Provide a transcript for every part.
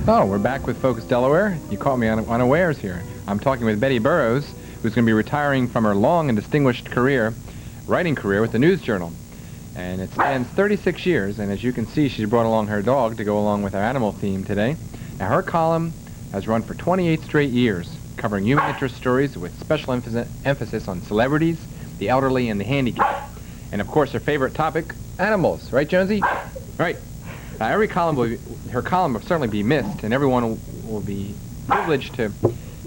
Oh, we're back with Focus Delaware. You caught me unawares here. I'm talking with Betty Burroughs, who's going to be retiring from her long and distinguished writing career with the News Journal. And it spans 36 years, and as you can see, she's brought along her dog to go along with our animal theme today. Now, her column has run for 28 straight years, covering human interest stories with special emphasis on celebrities, the elderly, and the handicapped. And, of course, her favorite topic, animals. Right, Jonesy? Right. Her column will certainly be missed, and everyone will be privileged to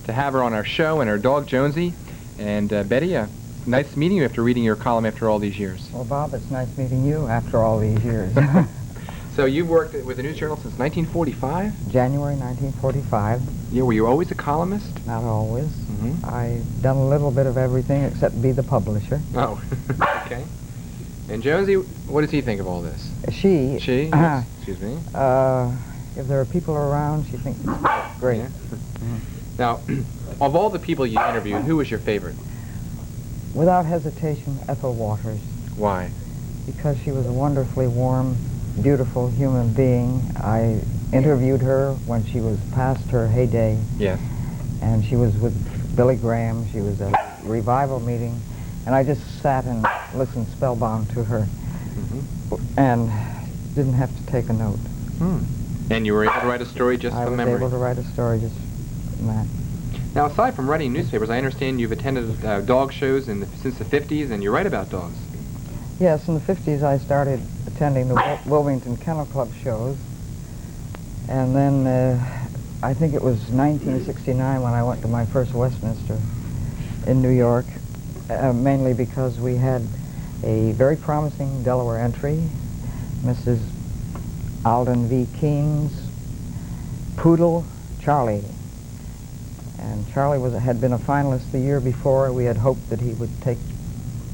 have her on our show, and her dog, Jonesy. And Betty, nice meeting you after reading your column after all these years. Well, Bob, it's nice meeting you after all these years. So you've worked with the News Journal since 1945? January 1945. Yeah, were you always a columnist? Not always. Mm-hmm. I've done a little bit of everything except be the publisher. Oh, okay. And Jonesy, what does he think of all this? She? Excuse me. If there are people around, she thinks it's great. Yeah. Now, of all the people you interviewed, who was your favorite? Without hesitation, Ethel Waters. Why? Because she was a wonderfully warm, beautiful human being. I interviewed her when she was past her heyday. Yes. And she was with Billy Graham. She was at a revival meeting. And I just sat and listened spellbound to her. Mm-hmm. And didn't have to take a note. And you were able to write a story just from memory? I was able to write a story just from that. Now, aside from writing newspapers, I understand you've attended dog shows since the 50s, and you write about dogs. Yes, in the 50s I started attending the Wilmington Kennel Club shows. And then I think it was 1969 when I went to my first Westminster in New York, mainly because we had a very promising Delaware entry, Mrs. Alden V. Keene's poodle, Charlie. And Charlie had been a finalist the year before. We had hoped that he would take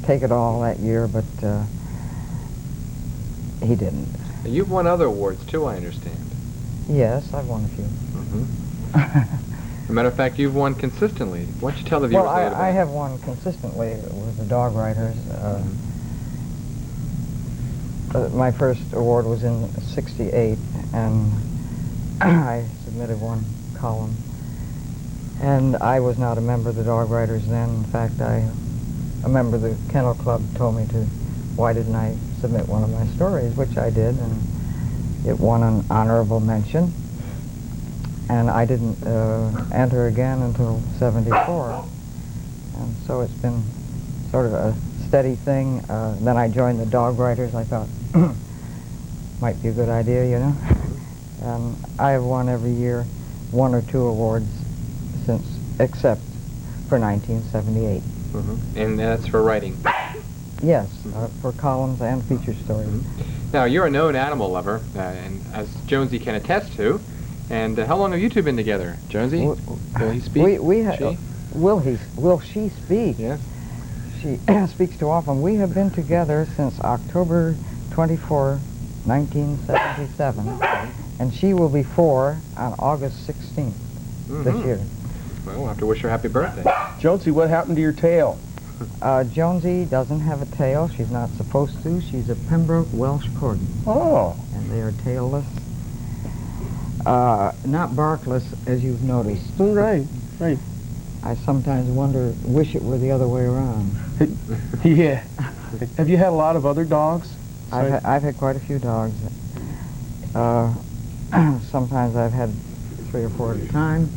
it all that year, but he didn't. You've won other awards, too, I understand. Yes, I've won a few. As a matter of fact, you've won consistently. Why don't you tell the viewers well, a little bit? I have won consistently with the dog writers. My first award was in '68, and I submitted one column. And I was not a member of the dog writers then. In fact, a member of the Kennel Club told me why didn't I submit one of my stories, which I did, and it won an honorable mention. And I didn't enter again until '74. And so it's been sort of a steady thing. Then I joined the dog writers. I thought, might be a good idea, you know. And I have won every year 1 or 2 awards since, except for 1978. And that's for writing? Yes, for columns and feature stories. Now, you're a known animal lover, and as Jonesy can attest to. And how long have you two been together, Jonesy? Will he speak? Will she speak? Yes. She speaks too often. We have been together since October 24, 1977, and she will be 4 on August 16th this year. Well, we'll have to wish her happy birthday. Jonesy, what happened to your tail? Jonesy doesn't have a tail. She's not supposed to. She's a Pembroke Welsh Corgi. Oh. And they are tailless. Not barkless, as you've noticed. Right. I sometimes wish it were the other way around. Yeah. Have you had a lot of other dogs? I've had quite a few dogs. Sometimes I've had 3 or 4 at a time.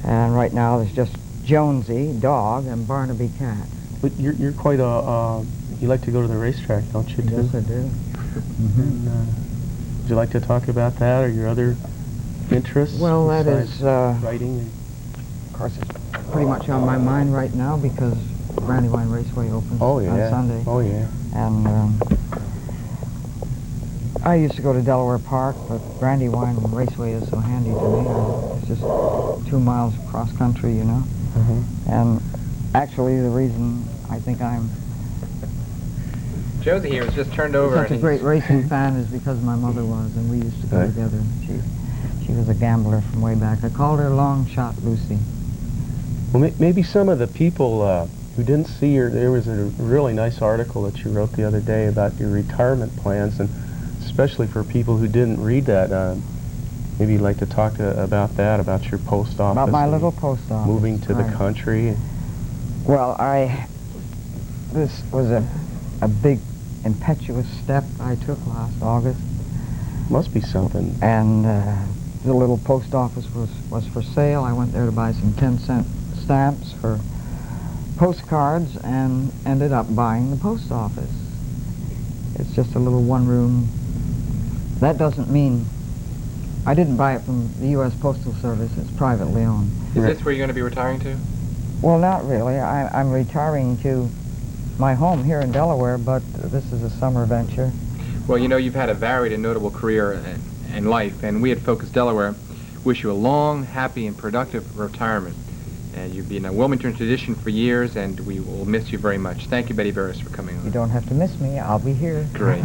And right now there's just Jonesy, dog, and Barnaby, cat. But you're quite you like to go to the racetrack, don't you, too? Yes, I do. And, would you like to talk about that or your other interests? Well, that is writing. Of course, it's pretty much on my mind right now because Brandywine Raceway opens on Sunday. Oh, yeah. And I used to go to Delaware Park, but Brandywine Raceway is so handy to me. It's just 2 miles across country, you know. And actually, the reason I think I'm Josie here was just turned over. such a great racing fan is because my mother was, and we used to go together. She was a gambler from way back. I called her Long Shot Lucy. Well, maybe some of the people who didn't see her, there was a really nice article that you wrote the other day about your retirement plans, and especially for people who didn't read that. maybe you'd like to talk about that, about your post office. About my and little post office. moving to the right. country. Well, this was a big, impetuous step I took last August. Must be something. And the little post office was for sale. I went there to buy some 10-cent stamps for postcards and ended up buying the post office. It's just a little one-room. That doesn't mean I didn't buy it from the U.S. Postal Service. It's privately owned. Is this where you're going to be retiring to? Well, not really. I'm retiring to my home here in Delaware, but this is a summer venture. Well, you know, you've had a varied and notable career in life, and we at Focus Delaware wish you a long, happy, and productive retirement. And you've been a Wilmington tradition for years, and we will miss you very much. Thank you, Betty Burroughs, for coming on. You don't have to miss me. I'll be here. Great.